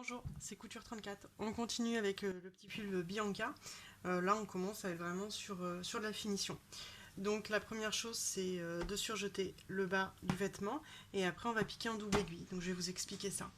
Bonjour, c'est Couture 34. On continue avec le petit pull Bianca. Là, on commence à être vraiment sur de la finition. Donc, la première chose, c'est de surjeter le bas du vêtement et après, on va piquer en double aiguille. Donc, je vais vous expliquer ça.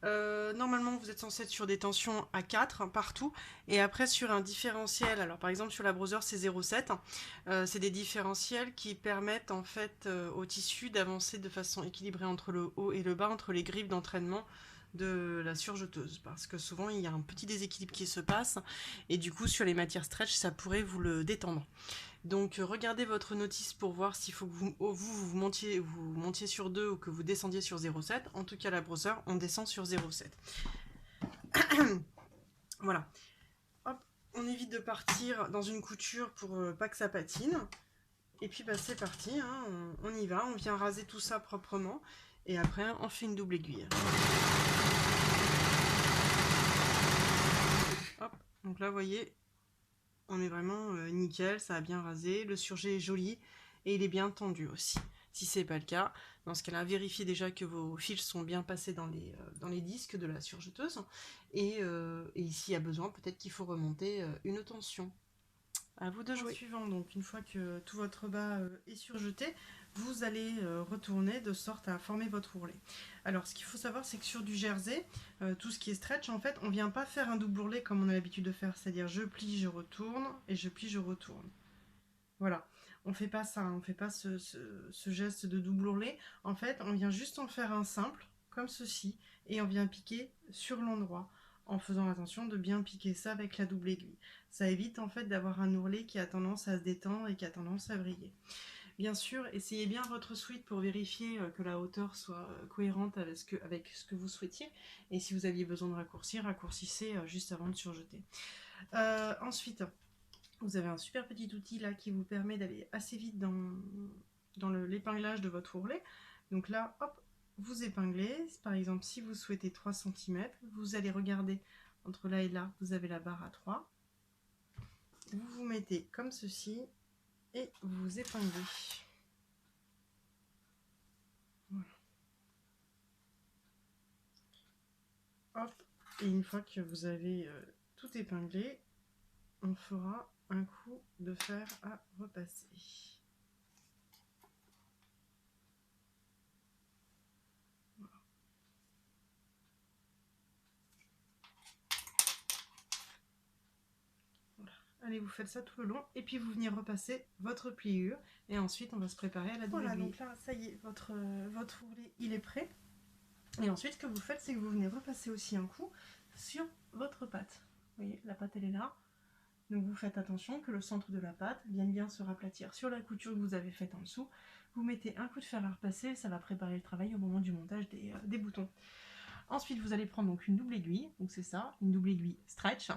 Normalement, vous êtes censé être sur des tensions à 4 partout et après sur un différentiel. Alors, par exemple, sur la Brother, c'est 0,7. C'est des différentiels qui permettent en fait au tissu d'avancer de façon équilibrée entre le haut et le bas, entre les griffes d'entraînement de la surjeteuse, parce que souvent il y a un petit déséquilibre qui se passe et du coup sur les matières stretch ça pourrait vous le détendre. Donc regardez votre notice pour voir s'il faut que vous montiez sur 2 ou que vous descendiez sur 0,7. En tout cas la brosseur on descend sur 0,7. Voilà. Hop, on évite de partir dans une couture pour pas que ça patine. Et puis bah, c'est parti, hein, on y va, on vient raser tout ça proprement et après on fait une double aiguille. Hop, donc là vous voyez, on est vraiment nickel, ça a bien rasé, le surjet est joli et il est bien tendu aussi. Si c'est pas le cas, dans ce cas-là, vérifiez déjà que vos fils sont bien passés dans les disques de la surjeteuse et s'il y a besoin, peut-être qu'il faut remonter une tension. À vous de jouer. Suivant, donc une fois que tout votre bas est surjeté, vous allez retourner de sorte à former votre ourlet. Alors ce qu'il faut savoir, c'est que sur du jersey, tout ce qui est stretch, en fait, on vient pas faire un double ourlet comme on a l'habitude de faire, c'est-à-dire je plie, je retourne, et je plie, je retourne. Voilà, on fait pas ça, on fait pas ce geste de double ourlet. En fait, on vient juste en faire un simple, comme ceci, et on vient piquer sur l'endroit, en faisant attention de bien piquer ça avec la double aiguille. Ça évite en fait d'avoir un ourlet qui a tendance à se détendre et qui a tendance à briller. Bien sûr, essayez bien votre sweat pour vérifier que la hauteur soit cohérente avec ce que vous souhaitiez. Et si vous aviez besoin de raccourcir, raccourcissez juste avant de surjeter. Ensuite, vous avez un super petit outil là qui vous permet d'aller assez vite dans l'épinglage de votre ourlet. Donc là, hop, vous épinglez. Par exemple, si vous souhaitez 3 cm, vous allez regarder entre là et là, vous avez la barre à 3. Vous vous mettez comme ceci et vous épinglez. Voilà. Hop, et une fois que vous avez tout épinglé, on fera un coup de fer à repasser. Allez, vous faites ça tout le long et puis vous venez repasser votre pliure et ensuite on va se préparer à la double aiguille. Voilà, donc là ça y est, votre ourlet il est prêt. Et ensuite ce que vous faites, c'est que vous venez repasser aussi un coup sur votre pâte. Vous voyez, la pâte elle est là. Donc vous faites attention que le centre de la pâte vienne bien se raplatir sur la couture que vous avez faite en dessous. Vous mettez un coup de fer à repasser, ça va préparer le travail au moment du montage des boutons. Ensuite vous allez prendre donc une double aiguille, donc c'est ça, une double aiguille stretch.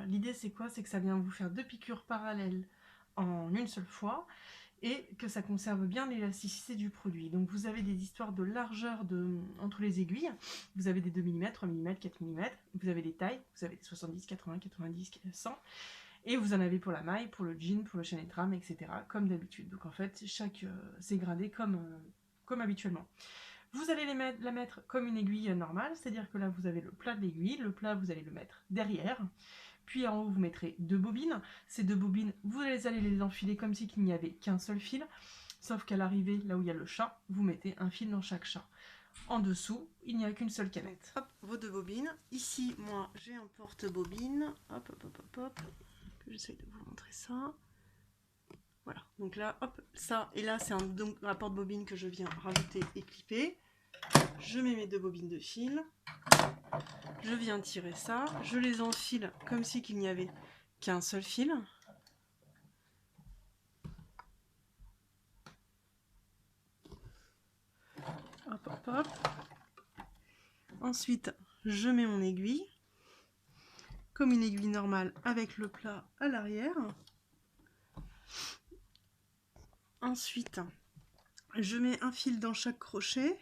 L'idée c'est quoi? C'est que ça vient vous faire 2 piqûres parallèles en une seule fois et que ça conserve bien l'élasticité du produit. Donc vous avez des histoires de largeur entre les aiguilles, vous avez des 2 mm, 3 mm, 4 mm, vous avez des tailles, vous avez des 70, 80, 90, 100, et vous en avez pour la maille, pour le jean, pour le chaînet de trame, etc. comme d'habitude. Donc en fait, c'est gradé comme habituellement. Vous allez la mettre comme une aiguille normale, c'est-à-dire que là vous avez le plat de l'aiguille, le plat vous allez le mettre derrière, puis en haut vous mettrez 2 bobines, ces 2 bobines vous allez les enfiler comme si il n'y avait qu'un seul fil, sauf qu'à l'arrivée, là où il y a le chat, vous mettez un fil dans chaque chat. En dessous, il n'y a qu'une seule canette. Hop, vos 2 bobines. Ici, moi, j'ai un porte-bobine. Hop, hop, hop, hop, hop. J'essaye de vous montrer ça. Voilà, donc là, hop, ça, et là, c'est un porte-bobine que je viens rajouter et clipper. Je mets mes 2 bobines de fil. Je viens tirer ça. Je les enfile comme si qu'il n'y avait qu'un seul fil. Hop, hop, hop. Ensuite, je mets mon aiguille, comme une aiguille normale avec le plat à l'arrière. Ensuite, je mets un fil dans chaque crochet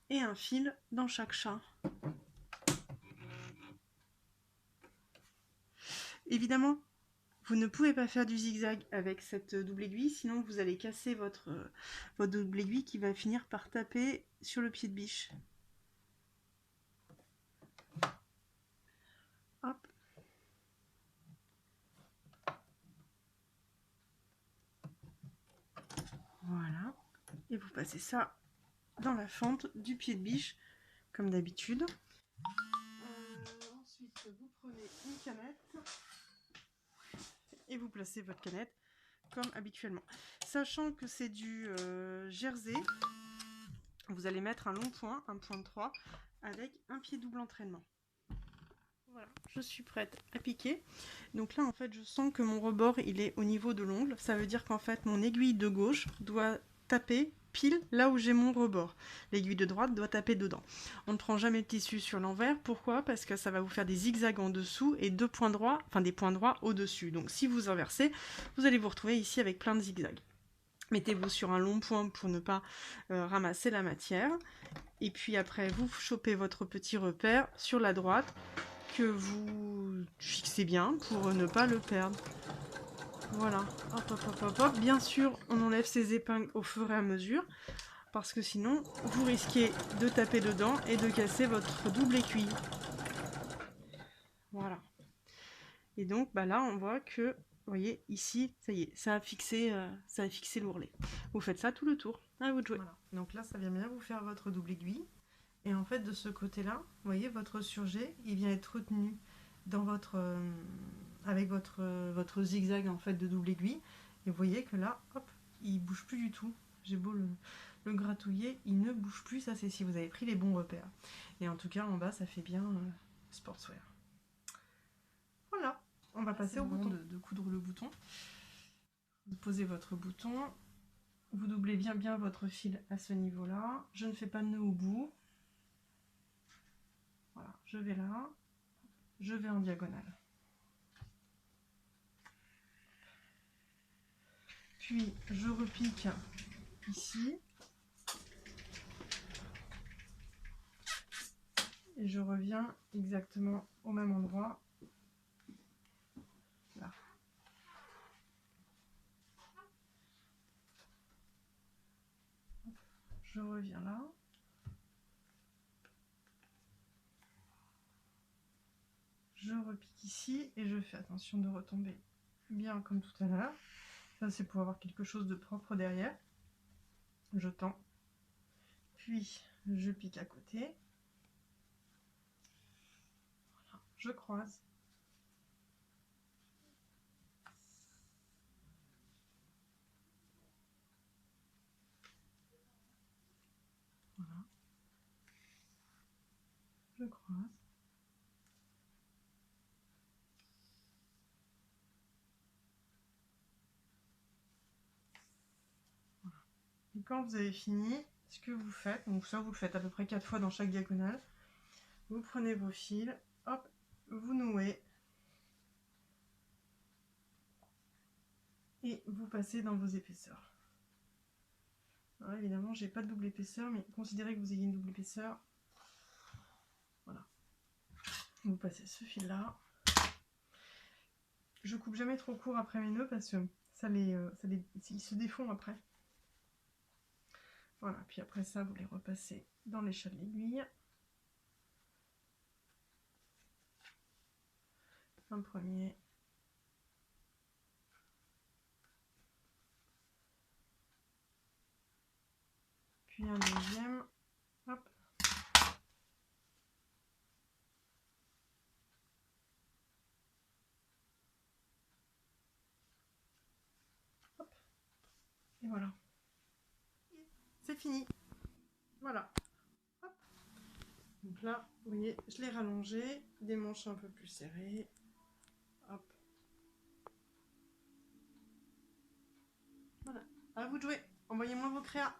et un fil dans chaque chat. Évidemment, Vous ne pouvez pas faire du zigzag avec cette double aiguille, sinon vous allez casser votre double aiguille qui va finir par taper sur le pied de biche. Hop. Voilà. Et vous passez ça dans la fente du pied de biche, comme d'habitude. Ensuite, vous prenez une canette et vous placez votre canette comme habituellement. Sachant que c'est du jersey, vous allez mettre un long point, un point de 3, avec un pied double entraînement. Voilà, je suis prête à piquer. Donc là, en fait, je sens que mon rebord, il est au niveau de l'ongle. Ça veut dire qu'en fait, mon aiguille de gauche doit taper pile là où j'ai mon rebord. L'aiguille de droite doit taper dedans. On ne prend jamais le tissu sur l'envers. Pourquoi? Parce que ça va vous faire des zigzags en dessous et des points droits au-dessus. Donc si vous inversez, vous allez vous retrouver ici avec plein de zigzags. Mettez-vous sur un long point pour ne pas ramasser la matière. Et puis après, vous chopez votre petit repère sur la droite que vous fixez bien pour ne pas le perdre. Voilà, hop, hop, hop, hop, hop. Bien sûr, on enlève ces épingles au fur et à mesure, parce que sinon, vous risquez de taper dedans et de casser votre double aiguille. Voilà. Et donc, bah là, on voit que, vous voyez, ici, ça y est, ça a fixé l'ourlet. Vous faites ça tout le tour. À vous de jouer. Voilà. Donc là, ça vient bien vous faire votre double aiguille. Et en fait, de ce côté-là, vous voyez, votre surjet, il vient être retenu dans votre, avec votre zigzag en fait de double aiguille. Et vous voyez que là, hop, il bouge plus du tout. J'ai beau le gratouiller, il ne bouge plus. Ça, c'est si vous avez pris les bons repères. Et en tout cas, en bas, ça fait bien sportswear. Voilà, on va passer au bouton de coudre le bouton. Vous posez votre bouton. Vous doublez bien votre fil à ce niveau-là. Je ne fais pas de nœud au bout. Voilà, je vais là, je vais en diagonale. Puis je repique ici. Et je reviens exactement au même endroit. Là. Je reviens là. Je repique ici et je fais attention de retomber bien comme tout à l'heure. Ça, c'est pour avoir quelque chose de propre derrière. Je tends. Puis, je pique à côté. Voilà. Je croise. Voilà. Je croise. Voilà. Et quand vous avez fini, ce que vous faites, donc ça vous le faites à peu près 4 fois dans chaque diagonale, vous prenez vos fils, hop, vous nouez et vous passez dans vos épaisseurs. Alors évidemment, j'ai pas de double épaisseur, mais considérez que vous ayez une double épaisseur. Voilà. Vous passez ce fil là. Je coupe jamais trop court après mes nœuds parce que ils se défont après. Voilà, puis après ça, vous les repassez dans l'échelle de l'aiguille. Un premier. Puis un deuxième. Hop. Hop. Et voilà. C'est fini. Voilà. Hop. Donc là, vous voyez, je l'ai rallongé, des manches un peu plus serrées. Hop. Voilà. À vous de jouer. Envoyez-moi vos créas.